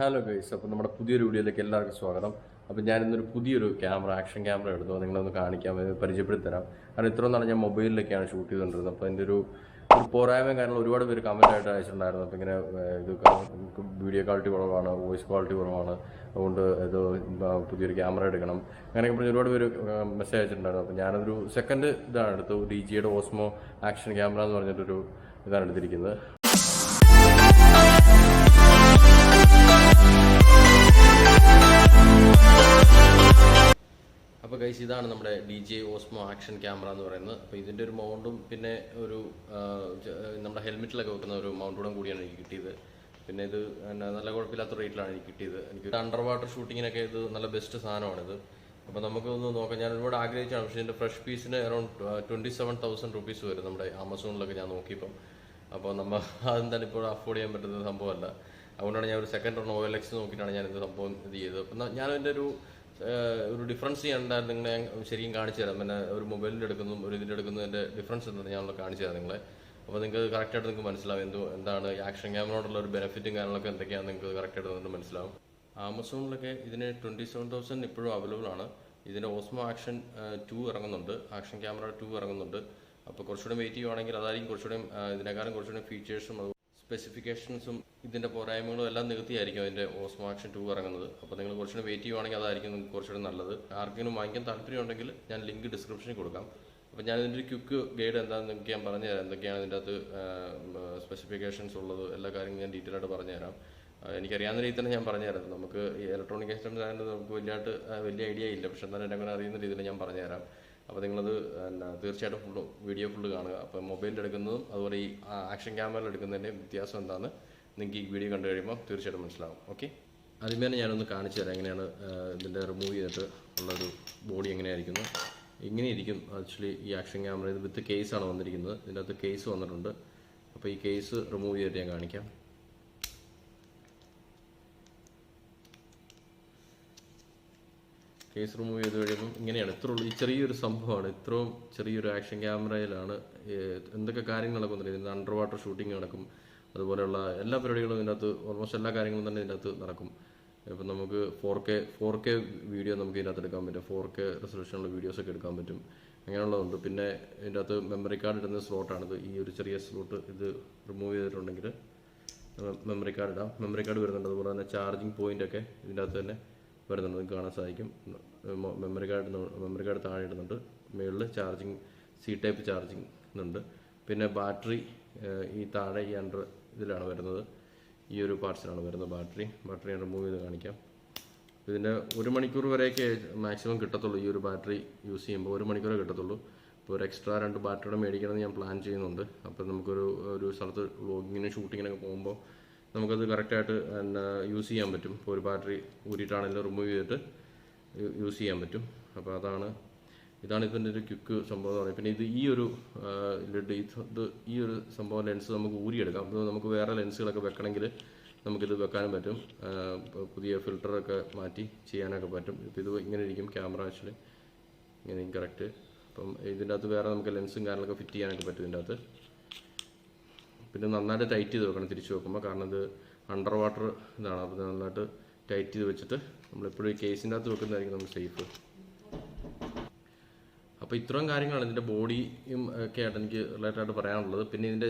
Hello guys, അപ്പോൾ നമ്മുടെ പുതിയൊരു വീഡിയോയിലേക്ക് എല്ലാവർക്കും സ്വാഗതം. അപ്പോൾ ഞാനിന്നൊരു പുതിയൊരു ആക്ഷൻ ക്യാമറ എടുത്തു. നിങ്ങളൊന്ന് കാണിക്കാം, പരിചയപ്പെടുത്തി തരാം. കാരണം ഇത്രയും നാളെ ഞാൻ മൊബൈലിലൊക്കെയാണ് ഷൂട്ട് ചെയ്തുകൊണ്ടിരുന്നത്. അപ്പോൾ അതിൻ്റെ ഒരു പോരായ്മ കാരണം ഒരുപാട് പേര് കമൻ്റ് ആയിട്ട് അയച്ചിട്ടുണ്ടായിരുന്നു. അപ്പോൾ ഇങ്ങനെ ഇത് വീഡിയോ ക്വാളിറ്റി കുറവാണ്, വോയിസ് ക്വാളിറ്റി കുറവാണ്, അതുകൊണ്ട് ഇത് പുതിയൊരു ക്യാമറ എടുക്കണം അങ്ങനെയൊക്കെ പറഞ്ഞ് ഒരുപാട് പേര് മെസ്സേജ് അയച്ചിട്ടുണ്ടായിരുന്നു. അപ്പോൾ ഞാനൊരു സെക്കൻഡ് ഇതാണ് എടുത്തു. DJIയുടെ ഓസ്മോ ആക്ഷൻ ക്യാമറ എന്ന് പറഞ്ഞിട്ടൊരു ഇതാണ് എടുത്തിരിക്കുന്നത്. അപ്പോൾ ഗൈസ്, ഇതാണ് നമ്മുടെ DJI ഓസ്മോ ആക്ഷൻ ക്യാമറ എന്ന് പറയുന്നത്. അപ്പോൾ ഇതിൻ്റെ ഒരു മൗണ്ടും പിന്നെ ഒരു നമ്മുടെ ഹെൽമെറ്റിലൊക്കെ വെക്കുന്ന ഒരു മൗണ്ടോടും കൂടിയാണ് എനിക്ക് കിട്ടിയത്. പിന്നെ ഇത് നല്ല കുഴപ്പമില്ലാത്ത റേറ്റിലാണ് എനിക്ക് കിട്ടിയത്. എനിക്ക് അണ്ടർ വാട്ടർ ഷൂട്ടിങ്ങിനൊക്കെ ഇത് നല്ല ബെസ്റ്റ് സാധനമാണിത്. അപ്പോൾ നമുക്കൊന്ന് നോക്കാം. ഞാൻ ഒരുപാട് ആഗ്രഹിച്ചാണ്, പക്ഷേ ഇതിൻ്റെ ഫ്രഷ് പീസിന് അറൗണ്ട് 27,000 റുപ്പീസ് വരും നമ്മുടെ ആമസോണിലൊക്കെ ഞാൻ നോക്കിയപ്പം. അപ്പോൾ നമ്മൾ അതെന്തായാലും ഇപ്പോൾ അഫോർഡ് ചെയ്യാൻ പറ്റുന്ന സംഭവമല്ല. അതുകൊണ്ടാണ് ഞാൻ ഒരു സെക്കൻഡ് റൺ OLX നോക്കിയിട്ടാണ് ഞാൻ ഇത് സംഭവം ഇത് ചെയ്തത്. അപ്പം ഞാനതിൻ്റെ ഒരു ഡിഫറൻസ് ചെയ്യാനുണ്ടായിരുന്നു. നിങ്ങളെ ഞാൻ ശരിക്കും കാണിച്ചു തരാം. പിന്നെ ഒരു മൊബൈലിൻ്റെ എടുക്കുന്നതും ഒരു ഇതിൻ്റെ എടുക്കുന്നതിൻ്റെ ഡിഫറൻസ് എന്താണെന്ന് ഞാനൊന്ന് കാണിച്ചു തരാം നിങ്ങളെ. അപ്പോൾ നിങ്ങൾക്ക് കറക്റ്റായിട്ട് നിങ്ങൾക്ക് മനസ്സിലാവും എന്താണ് ഈ ആക്ഷൻ ക്യാമറയോടുള്ള ഒരു ബെനിഫിറ്റും കാര്യങ്ങളൊക്കെ എന്തൊക്കെയാണെന്ന് നിങ്ങൾക്ക് കറക്റ്റായിട്ട് നിങ്ങൾക്ക് മനസ്സിലാവും. ആമസോണിലൊക്കെ ഇതിന് 27,000 ഇപ്പോഴും അവൈലബിൾ ആണ്. ഇതിൻ്റെ ഓസ്മോ ആക്ഷൻ 2 ഇറങ്ങുന്നുണ്ട്, ആക്ഷൻ ക്യാമറ 2 ഇറങ്ങുന്നുണ്ട്. അപ്പോൾ കുറച്ചുകൂടെ വെയിറ്റ് ചെയ്യുവാണെങ്കിൽ അതായിരിക്കും കുറച്ചുകൂടെ ഇതിനേക്കാളും കുറച്ചുകൂടെ ഫീച്ചേഴ്സും സ്പെസിഫിക്കേഷൻസും ഇതിൻ്റെ പോരായ്മകളും എല്ലാം നികത്തിയായിരിക്കും അതിൻ്റെ ഓസ്മോ ആക്ഷൻ 2 ഇറങ്ങുന്നത്. അപ്പോൾ നിങ്ങൾ കുറച്ചുകൂടെ വെയിറ്റ് ചെയ്യുവാണെങ്കിൽ അതായിരിക്കും നിങ്ങൾക്ക് കുറച്ചുകൂടെ നല്ലത്. ആർക്കെങ്കിലും വാങ്ങിക്കാൻ താല്പര്യം ഉണ്ടെങ്കിൽ ഞാൻ ലിങ്ക് ഡിസ്ക്രിപ്ഷനിൽ കൊടുക്കാം. അപ്പോൾ ഞാൻ ഇതിൻ്റെ ഒരു ക്വിക്ക് ഗൈഡ് എന്താണെന്ന് നിങ്ങൾക്ക് ഞാൻ പറഞ്ഞുതരാം. എന്തൊക്കെയാണ് ഇതിൻ്റെ അകത്ത് സ്പെസിഫിക്കേഷൻസ് ഉള്ളത്, എല്ലാ കാര്യങ്ങളും ഞാൻ ഡീറ്റെയിൽ ആയിട്ട് പറഞ്ഞുതരാം. എനിക്കറിയാവുന്ന രീതിയിൽ തന്നെ ഞാൻ പറഞ്ഞുതരാം. നമുക്ക് ഈ ഇലക്ട്രോണിക് ഐറ്റംസ് ആയതുകൊണ്ട് നമുക്ക് വലിയ ഐഡിയ ഇല്ല, പക്ഷെ എന്നാലും എന്നെ അറിയുന്ന രീതിയിൽ ഞാൻ പറഞ്ഞുതരാം. അപ്പോൾ നിങ്ങളത് തീർച്ചയായിട്ടും വീഡിയോ ഫുള്ള് കാണുക. അപ്പോൾ മൊബൈലിൽ എടുക്കുന്നതും അതുപോലെ ഈ ആക്ഷൻ ക്യാമറയിൽ എടുക്കുന്നതിൻ്റെ വ്യത്യാസം എന്താണെന്ന് നിങ്ങൾക്ക് ഈ വീഡിയോ കണ്ടു കഴിയുമ്പോൾ തീർച്ചയായിട്ടും മനസ്സിലാവും. ഓക്കെ, ആദ്യമേ തന്നെ ഞാനൊന്ന് കാണിച്ചു തരാം എങ്ങനെയാണ് ഇതിൻ്റെ റിമൂവ് ചെയ്തിട്ട് ഉള്ളൊരു ബോഡി എങ്ങനെയായിരിക്കുന്നു. ഇങ്ങനെ ഇരിക്കും ആക്ച്വലി ഈ ആക്ഷൻ ക്യാമറ. ഇത് വിത്ത് കേസാണ് വന്നിരിക്കുന്നത്. ഇതിൻ്റെ അകത്ത് കേസ് വന്നിട്ടുണ്ട്. അപ്പോൾ ഈ കേസ് റിമൂവ് ചെയ്തിട്ട് ഞാൻ കാണിക്കാം. കേസ് റിമൂവ് ചെയ്ത് കഴിയുമ്പോൾ ഇങ്ങനെയാണ്. ഈ ചെറിയൊരു സംഭവമാണ്. ഇത്രയും ചെറിയൊരു ആക്ഷൻ ക്യാമറയിലാണ് എന്തൊക്കെ കാര്യങ്ങൾ നടക്കുന്നുണ്ട്. ഇതിൻ്റെ അണ്ടർ വാട്ടർ ഷൂട്ടിംഗ് നടക്കും, അതുപോലെയുള്ള എല്ലാ പരിപാടികളും ഇതിൻ്റെ അകത്ത് ഓൾമോസ്റ്റ് എല്ലാ കാര്യങ്ങളും തന്നെ ഇതിൻ്റെ അകത്ത് നടക്കും. ഇപ്പം നമുക്ക് 4K വീഡിയോ നമുക്ക് ഇതിനകത്ത് എടുക്കാൻ പറ്റും. 4K റെസൊല്യൂഷനുള്ള വീഡിയോസൊക്കെ എടുക്കാൻ പറ്റും. അങ്ങനെയുള്ളതുണ്ട്. പിന്നെ ഇതിൻ്റെ അകത്ത് മെമ്മറി കാർഡ് ഇടുന്ന സ്ലോട്ടാണിത്. ഈ ഒരു ചെറിയ സ്ലോട്ട് ഇത് റിമൂവ് ചെയ്തിട്ടുണ്ടെങ്കിൽ മെമ്മറി കാർഡ് ഇടാം. മെമ്മറി കാർഡ് വരുന്നുണ്ട്. അതുപോലെ തന്നെ ചാർജിങ് പോയിൻ്റൊക്കെ ഇതിൻ്റെ അകത്ത് തന്നെ വരുന്നുണ്ട്, നിങ്ങൾക്ക് കാണാൻ സാധിക്കും. മെമ്മറി കാർഡ് താഴെ ഇടുന്നുണ്ട്. മുകളിൽ ചാർജിങ് ടൈപ്പ് ചാർജിങ് ഉണ്ട്. പിന്നെ ബാറ്ററി ഈ താഴെ ഈ അണ്ടർ ഇതിലാണ് വരുന്നത്. ഈ ഒരു പാർട്സിലാണ് വരുന്നത് ബാറ്ററി ഞാൻ റിമൂവ് ചെയ്ത് കാണിക്കാം. ഇതിൻ്റെ 1 മണിക്കൂർ വരെയൊക്കെ മാക്സിമം കിട്ടത്തുള്ളൂ. ഈ ഒരു ബാറ്ററി യൂസ് ചെയ്യുമ്പോൾ 1 മണിക്കൂറേ കിട്ടത്തുള്ളൂ. ഇപ്പോൾ ഒരു എക്സ്ട്രാ 2 ബാറ്ററിയുടെ മേടിക്കണമെന്ന് ഞാൻ പ്ലാൻ ചെയ്യുന്നുണ്ട്. അപ്പോൾ നമുക്കൊരു സ്ഥലത്ത് വ്ലോഗിങ്ങിനും ഷൂട്ടിങ്ങിനൊക്കെ പോകുമ്പോൾ നമുക്കത് കറക്റ്റായിട്ട് യൂസ് ചെയ്യാൻ പറ്റും. ഇപ്പോൾ ഒരു ബാറ്ററി ഊരിയിട്ടാണെങ്കിലും റിമൂവ് ചെയ്തിട്ട് യൂസ് ചെയ്യാൻ പറ്റും. അപ്പോൾ ഇതാണ് ഇതിൻ്റെ ഒരു ക്വിക്ക് സംഭവം എന്ന് പറയുന്നത്. പിന്നെ ഈ ഒരു സംഭവം ലെൻസ് നമുക്ക് ഊരിയെടുക്കാം. അപ്പോൾ നമുക്ക് വേറെ ലെൻസുകളൊക്കെ വെക്കണമെങ്കിൽ നമുക്കിത് വെക്കാനും പറ്റും. പുതിയ ഫിൽറ്ററൊക്കെ മാറ്റി ചെയ്യാനൊക്കെ പറ്റും. ഇപ്പോൾ ഇത് ഇങ്ങനെ ഇരിക്കും ക്യാമറ ആക്ച്വലി ഇങ്ങനെ കറക്റ്റ്. അപ്പം ഇതിൻ്റെ അകത്ത് വേറെ നമുക്ക് ലെൻസും കാര്യങ്ങളൊക്കെ ഫിറ്റ് ചെയ്യാനൊക്കെ പറ്റും ഇതിൻ്റെ അകത്ത്. പിന്നെ നന്നായിട്ട് ടൈറ്റ് ചെയ്ത് വെക്കണം തിരിച്ച് വെക്കുമ്പോൾ, കാരണം ഇത് അണ്ടർ വാട്ടർ ഇതാണ്. അപ്പോൾ നന്നായിട്ട് ടൈറ്റ് ചെയ്ത് വെച്ചിട്ട് നമ്മളെപ്പോഴും ഈ കേസിൻ്റെ അകത്ത് വെക്കുന്നതായിരിക്കും നമുക്ക് സേഫ്. അപ്പോൾ ഇത്രയും കാര്യങ്ങളാണ് ഇതിൻ്റെ ബോഡിയും ഒക്കെ ആയിട്ട് എനിക്ക് റിലേറ്റഡായിട്ട് പറയാനുള്ളത്. പിന്നെ ഇതിൻ്റെ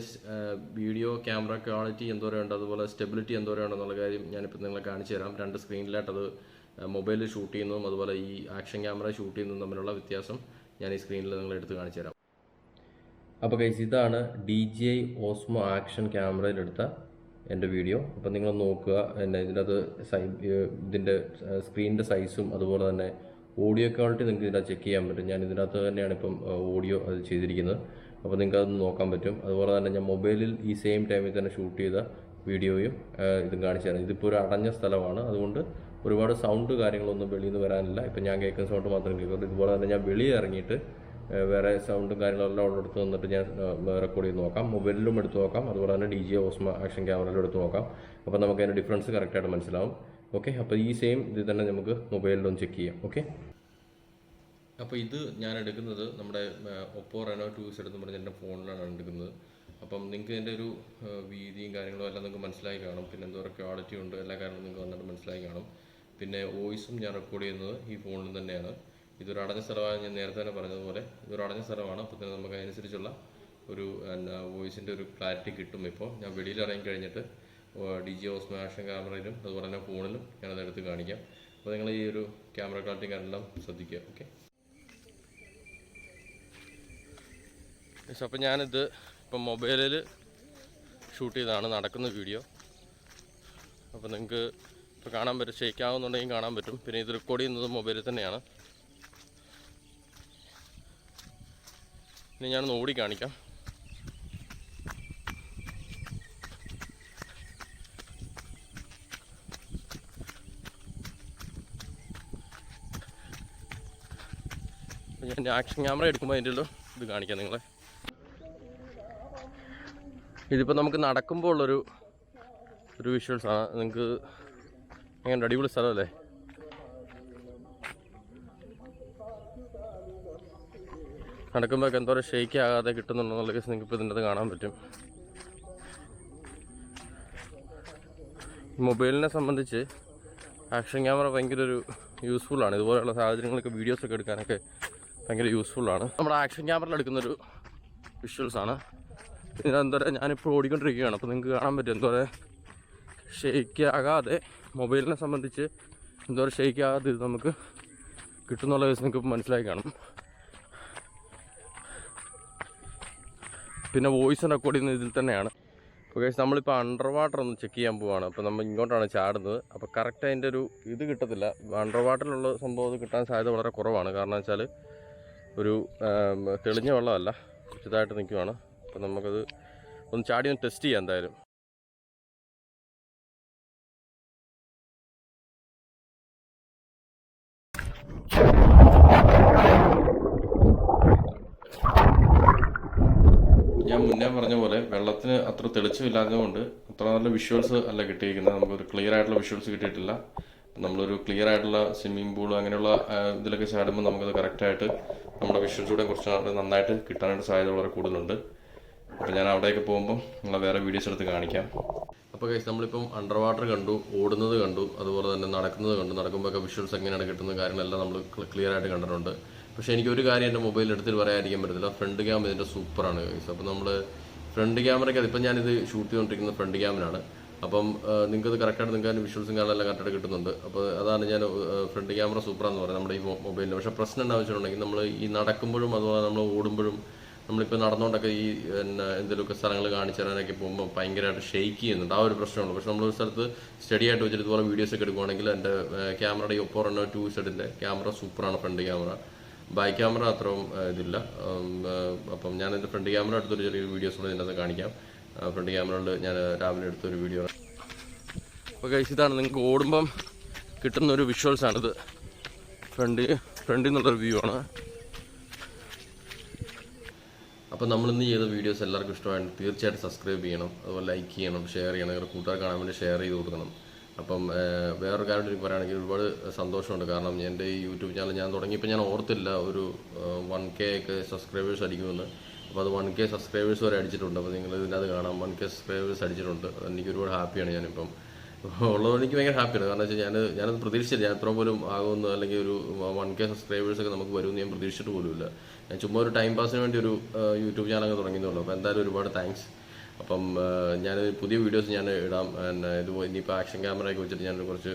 വീഡിയോ ക്യാമറ ക്വാളിറ്റി എന്തോരമുണ്ട്, അതുപോലെ സ്റ്റെബിലിറ്റി എന്തോരമുണ്ടെന്നുള്ള കാര്യം ഞാനിപ്പോൾ നിങ്ങളെ കാണിച്ചു തരാം. 2 സ്ക്രീനിലായിട്ട് അത് മൊബൈലിൽ ഷൂട്ട് ചെയ്യുന്നതും അതുപോലെ ഈ ആക്ഷൻ ക്യാമറ ഷൂട്ട് ചെയ്യുന്നതും തമ്മിലുള്ള വ്യത്യാസം ഞാൻ ഈ സ്ക്രീനിൽ നിങ്ങളെ എടുത്ത് കാണിച്ചു തരാം. അപ്പോൾ ഗൈസ്, ഇതാണ് DJI ഓസ്മോ ആക്ഷൻ ക്യാമറയിലെടുത്ത എൻ്റെ വീഡിയോ. അപ്പോൾ നിങ്ങൾ നോക്കുക. ഇതിനകത്ത് ഇതിൻ്റെ സ്ക്രീനിൻ്റെ സൈസും അതുപോലെ തന്നെ ഓഡിയോ ക്വാളിറ്റി നിങ്ങൾക്ക് ഇതിനകത്ത് ചെക്ക് ചെയ്യാൻ പറ്റും. ഞാൻ ഇതിനകത്ത് തന്നെയാണ് ഇപ്പം ഓഡിയോ അത് ചെയ്തിരിക്കുന്നത്. അപ്പോൾ നിങ്ങൾക്ക് അത് നോക്കാൻ പറ്റും. അതുപോലെ തന്നെ ഞാൻ മൊബൈലിൽ ഈ സെയിം ടൈമിൽ തന്നെ ഷൂട്ട് ചെയ്ത വീഡിയോയും ഇതും കാണിച്ചു തരാം. ഇതിപ്പോൾ ഒരു അടഞ്ഞ സ്ഥലമാണ്, അതുകൊണ്ട് ഒരുപാട് സൗണ്ട് കാര്യങ്ങളൊന്നും വെളിയിൽ നിന്ന് വരാനില്ല. ഇപ്പം ഞാൻ കേൾക്കുന്ന സൗണ്ട് മാത്രമേ കേൾക്കുള്ളൂ. ഇതുപോലെ തന്നെ ഞാൻ വെളിയിൽ ഇറങ്ങിയിട്ട് വേറെ സൗണ്ടും കാര്യങ്ങളെല്ലാം ഉള്ളിടത്ത് വന്നിട്ട് ഞാൻ റെക്കോർഡ് ചെയ്ത് നോക്കാം. മൊബൈലിലും എടുത്ത് നോക്കാം, അതുപോലെ തന്നെ DJI ഓസ്മോ ആക്ഷൻ ക്യാമറയിലും എടുത്ത് നോക്കാം. അപ്പോൾ നമുക്ക് അതിൻ്റെ ഡിഫറൻസ് കറക്റ്റായിട്ട് മനസ്സിലാവും. ഓക്കെ, അപ്പോൾ ഈ സെയിം ഇത് തന്നെ നമുക്ക് മൊബൈലിലും ചെക്ക് ചെയ്യാം. ഓക്കെ, അപ്പോൾ ഇത് ഞാൻ എടുക്കുന്നത് നമ്മുടെ Oppo Reno 2 എടുത്ത് പറഞ്ഞ എൻ്റെ ഫോണിലാണ് എടുക്കുന്നത്. അപ്പം നിങ്ങൾക്ക് ഇതിൻ്റെ ഒരു വീതിയും കാര്യങ്ങളും എല്ലാം നിങ്ങൾക്ക് മനസ്സിലായി കാണും. പിന്നെ എന്തോരം ക്വാളിറ്റി ഉണ്ട് എല്ലാ കാര്യങ്ങളും നിങ്ങൾക്ക് വന്നിട്ട് മനസ്സിലായി കാണും. പിന്നെ വോയിസും ഞാൻ റെക്കോർഡ് ചെയ്യുന്നത് ഈ ഫോണിൽ തന്നെയാണ്. ഇതൊരു അടഞ്ഞ സ്ഥലമാണ്, ഞാൻ നേരത്തെ തന്നെ പറഞ്ഞതുപോലെ ഇതൊരു അടഞ്ഞ സ്ഥലമാണ്. അപ്പോൾ തന്നെ നമുക്ക് അതിനനുസരിച്ചുള്ള ഒരു വോയിസിൻ്റെ ഒരു ക്ലാരിറ്റി കിട്ടും. ഇപ്പോൾ ഞാൻ വെളിയിൽ ഇറങ്ങി കഴിഞ്ഞിട്ട് DJI Osmo ആക്ഷൻ ക്യാമറയിലും അതുപോലെ തന്നെ ഫോണിലും ഞാനത് എടുത്ത് കാണിക്കാം. അപ്പോൾ നിങ്ങൾ ഈ ഒരു ക്യാമറ ക്വാളിറ്റി കാര്യമെല്ലാം ശ്രദ്ധിക്കുക. ഓക്കെ, അപ്പോൾ ഞാനിത് ഇപ്പം മൊബൈലിൽ ഷൂട്ട് ചെയ്താണ് നടക്കുന്ന വീഡിയോ. അപ്പോൾ നിങ്ങൾക്ക് ഇപ്പോൾ കാണാൻ പറ്റും, ഷെയ്ക്കാവുന്നുണ്ടെങ്കിൽ കാണാൻ പറ്റും. പിന്നെ ഇത് റെക്കോർഡ് ചെയ്യുന്നത് മൊബൈലിൽ തന്നെയാണ്. ഇനി ഞാനൊന്ന് ഓടി കാണിക്കാം. ഞാൻ ആക്ഷൻ ക്യാമറ എടുക്കുമ്പോൾ അതിൻ്റെ ഇത് കാണിക്കാം നിങ്ങളെ. ഇതിപ്പോൾ നമുക്ക് നടക്കുമ്പോൾ ഉള്ളൊരു വിഷ്വൽസാണ്. നിങ്ങൾക്ക് എങ്ങനെ അടിപൊളി സ്ഥലമല്ലേ? നടക്കുമ്പോഴൊക്കെ എന്തോരം ഷെയ്ക്ക് ആകാതെ കിട്ടുന്നുണ്ടെന്നുള്ള കേസ് നിങ്ങൾക്ക് ഇപ്പോൾ ഇതിൻ്റെ കാണാൻ പറ്റും. മൊബൈലിനെ സംബന്ധിച്ച് ആക്ഷൻ ക്യാമറ ഭയങ്കര ഒരു യൂസ്ഫുള്ളാണ്. ഇതുപോലെയുള്ള സാഹചര്യങ്ങളൊക്കെ വീഡിയോസൊക്കെ എടുക്കാനൊക്കെ ഭയങ്കര യൂസ്ഫുള്ളാണ്. നമ്മുടെ ആക്ഷൻ ക്യാമറയിൽ എടുക്കുന്നൊരു വിഷ്വൽസാണ്. പിന്നെ എന്തോരം ഞാനിപ്പോൾ ഓടിക്കൊണ്ടിരിക്കുകയാണ്. അപ്പോൾ നിങ്ങൾക്ക് കാണാൻ പറ്റും എന്തോരം ഷെയ്ക്ക് ആകാതെ, മൊബൈലിനെ സംബന്ധിച്ച് എന്തോരം ഷെയ്ക്ക് ആകാതെ ഇത് നമുക്ക് കിട്ടുന്നുള്ള കേസ് നിങ്ങൾക്ക് മനസ്സിലായി കാണും. പിന്നെ വോയിസ് റെക്കോർഡ് ചെയ്യുന്നത് ഇതിൽ തന്നെയാണ്. ഓക്കെ, നമ്മളിപ്പോൾ അണ്ടർ വാട്ടർ ഒന്ന് ചെക്ക് ചെയ്യാൻ പോവുകയാണ്. അപ്പോൾ നമ്മൾ ഇങ്ങോട്ടാണ് ചാടുന്നത്. അപ്പോൾ കറക്റ്റ് അതിൻ്റെ ഒരു ഇത് കിട്ടത്തില്ല. അണ്ടർ വാട്ടറിലുള്ള സംഭവം അത് കിട്ടാൻ സാധ്യത വളരെ കുറവാണ്. കാരണം വെച്ചാൽ ഒരു തെളിഞ്ഞ വെള്ളമല്ല, ഇതായിട്ട് നിൽക്കുവാണ്. അപ്പോൾ നമുക്കത് ഒന്ന് ചാടി ഒന്ന് ടെസ്റ്റ് ചെയ്യാം എന്തായാലും. ഞാൻ മുന്നേ പറഞ്ഞ പോലെ വെള്ളത്തിന് അത്ര തെളിച്ചമില്ലാത്തതുകൊണ്ട് അത്ര നല്ല വിഷ്വൽസ് അല്ല കിട്ടിയിരിക്കുന്നത്. നമുക്കൊരു ക്ലിയർ ആയിട്ടുള്ള വിഷ്വൽസ് കിട്ടിയിട്ടില്ല. നമ്മളൊരു ക്ലിയർ ആയിട്ടുള്ള സ്വിമ്മിംഗ് പൂൾ അങ്ങനെയുള്ള ഇതിലൊക്കെ ചാടുമ്പോൾ നമുക്കത് കറക്റ്റായിട്ട് നമ്മുടെ വിഷ്വൽസൂടെ കുറച്ച് നന്നായിട്ട് കിട്ടാനായിട്ട് സാധ്യത വളരെ കൂടുതലുണ്ട്. അപ്പോൾ ഞാൻ അവിടെയൊക്കെ പോകുമ്പോൾ നിങ്ങളെ വേറെ വീഡിയോസ് എടുത്ത് കാണിക്കാം. അപ്പോൾ ഗൈസ്, നമ്മളിപ്പം അണ്ടർ വാട്ടർ കണ്ടു, ഓടുന്നത് കണ്ടു, അതുപോലെ തന്നെ നടക്കുന്നത് കണ്ടു. നടക്കുമ്പോഴൊക്കെ വിഷ്വൽസ് എങ്ങനെയാണ് കിട്ടുന്ന കാര്യങ്ങളെല്ലാം നമ്മൾ ക്ലിയർ ആയിട്ട് കണ്ടിട്ടുണ്ട്. പക്ഷേ എനിക്കൊരു കാര്യം എൻ്റെ മൊബൈലിൽ എടുത്തിട്ട് പറയാതിരിക്കാൻ പറ്റത്തില്ല. ഫ്രണ്ട് ക്യാമറ ഇതിൻ്റെ സൂപ്പറാണ് ഗൈസ്. അപ്പോൾ നമ്മൾ ഫ്രണ്ട് ക്യാമറയ്ക്ക് അതിപ്പോൾ ഞാനിത് ഷൂട്ട് ചെയ്തുകൊണ്ടിരിക്കുന്നത് ഫ്രണ്ട് ക്യാമറയാണ്. അപ്പം നിങ്ങൾക്കത് കറക്റ്റായിട്ട് നിങ്ങൾക്ക് അതിൻ്റെ വിഷ്വൽസും കാര്യങ്ങളെല്ലാം കറക്റ്റായിട്ട് കിട്ടുന്നുണ്ട്. അപ്പോൾ അതാണ് ഞാൻ ഫ്രണ്ട് ക്യാമറ സൂപ്പറാന്ന് പറയുന്നത് നമ്മുടെ ഈ മൊബൈലിൽ. പക്ഷേ പ്രശ്നം എന്താ വെച്ചിട്ടുണ്ടെങ്കിൽ നമ്മൾ ഈ നടക്കുമ്പോഴും അതുപോലെ നമ്മൾ ഓടുമ്പോഴും നമ്മളിപ്പോൾ നടന്നുകൊണ്ടൊക്കെ ഈ എന്തെങ്കിലുമൊക്കെ സ്ഥലങ്ങൾ കാണിച്ചു തരാനൊക്കെ പോകുമ്പോൾ ഭയങ്കരമായിട്ട് ഷെയ്ക്ക് ചെയ്യുന്നുണ്ട്. ആ ഒരു പ്രശ്നമുള്ളൂ. പക്ഷേ നമ്മളൊരു സ്ഥലത്ത് സ്റ്റഡി ആയിട്ട് വെച്ചിട്ട് ഇതുപോലെ വീഡിയോസൊക്കെ എടുക്കുകയാണെങ്കിൽ എൻ്റെ ക്യാമറയുടെ ഒപ്പോ റെനോ 2Z ക്യാമറ സൂപ്പറാണ്. ഫ്രണ്ട് ക്യാമറ, ബാക്ക് ക്യാമറ അത്രയും ഇതില്ല. അപ്പം ഞാൻ എൻ്റെ ഫ്രണ്ട് ക്യാമറ എടുത്തൊരു ചെറിയൊരു വീഡിയോസ് കൂടെ ഇതിനകത്ത് കാണിക്കാം. ഫ്രണ്ട് ക്യാമറയിൽ ഞാൻ രാവിലെ എടുത്തൊരു വീഡിയോ. അപ്പോൾ ഗൈസ്, ഇതാണ് നിങ്ങൾക്ക് ഓടുമ്പം കിട്ടുന്നൊരു വിഷ്വൽസാണിത്. ഫ്രണ്ടിൽ നിന്നുള്ളൊരു വ്യൂ ആണ്. അപ്പോൾ നമ്മളിന്ന് ചെയ്ത വീഡിയോസ് എല്ലാവർക്കും ഇഷ്ടമായിട്ട് തീർച്ചയായിട്ടും സബ്സ്ക്രൈബ് ചെയ്യണം, അതുപോലെ ലൈക്ക് ചെയ്യണം, ഷെയർ ചെയ്യണം. നിങ്ങളുടെ കൂട്ടുകാർ കാണാൻ വേണ്ടി ഷെയർ ചെയ്ത് കൊടുക്കണം. അപ്പം വേറൊരു കാര്യം എനിക്ക് പറയുകയാണെങ്കിൽ ഒരുപാട് സന്തോഷമുണ്ട്. കാരണം എൻ്റെ ഈ യൂട്യൂബ് ചാനൽ ഞാൻ തുടങ്ങിയപ്പോൾ ഞാൻ ഓർത്തില്ല ഒരു 1K ഒക്കെ സബ്സ്ക്രൈബേഴ്സ് അടിക്കുമെന്ന്. അപ്പോൾ അത് 1K സബ്സ്ക്രൈബേഴ്സ് വരെ അടിച്ചിട്ടുണ്ട്. അപ്പോൾ നിങ്ങൾ ഇതിനകത്ത് കാണാം 1K സബ്സ്ക്രൈബേഴ്സ് അടിച്ചിട്ടുണ്ട്. എനിക്ക് ഒരുപാട് ഹാപ്പിയാണ്. ഞാനിപ്പം ഉള്ളത് എനിക്ക് ഭയങ്കര ഹാപ്പിയാണ്. കാരണം വെച്ചാൽ ഞാനത് പ്രതീക്ഷിച്ചില്ല. ഞാൻ ഇത്ര പോലും ആകുമെന്ന്, അല്ലെങ്കിൽ ഒരു 1K സബ്സ്ക്രൈബേഴ്സൊക്കെ നമുക്ക് വരുമെന്ന് ഞാൻ പ്രതീക്ഷിച്ചിട്ട് പോലുമില്ല. ഞാൻ ചുമ്മാ ഒരു ടൈം പാസിന് വേണ്ടി ഒരു യൂട്യൂബ് ചാനൽ തുടങ്ങിയതുള്ളൂ. അപ്പോൾ എന്തായാലും ഒരുപാട് താങ്ക്സ്. അപ്പം ഞാൻ പുതിയ വീഡിയോസ് ഞാൻ ഇടാം. ഇത് ഇനിയിപ്പോൾ ആക്ഷൻ ക്യാമറയൊക്കെ വെച്ചിട്ട് ഞാൻ കുറച്ച്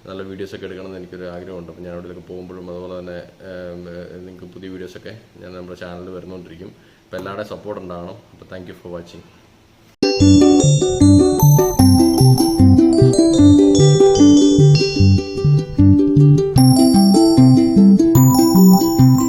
നല്ല വീഡിയോസൊക്കെ എടുക്കണമെന്ന് എനിക്കൊരു ആഗ്രഹമുണ്ട്. അപ്പോൾ ഞാൻ അവിടെയൊക്കെ പോകുമ്പോഴും അതുപോലെ തന്നെ നിങ്ങൾക്ക് പുതിയ വീഡിയോസൊക്കെ ഞാൻ നമ്മുടെ ചാനലിൽ വരുന്നുകൊണ്ടിരിക്കും. അപ്പോൾ എല്ലാവരുടെയും സപ്പോർട്ട് ഉണ്ടാവണം. അപ്പോൾ താങ്ക് യു ഫോർ വാച്ചിങ്.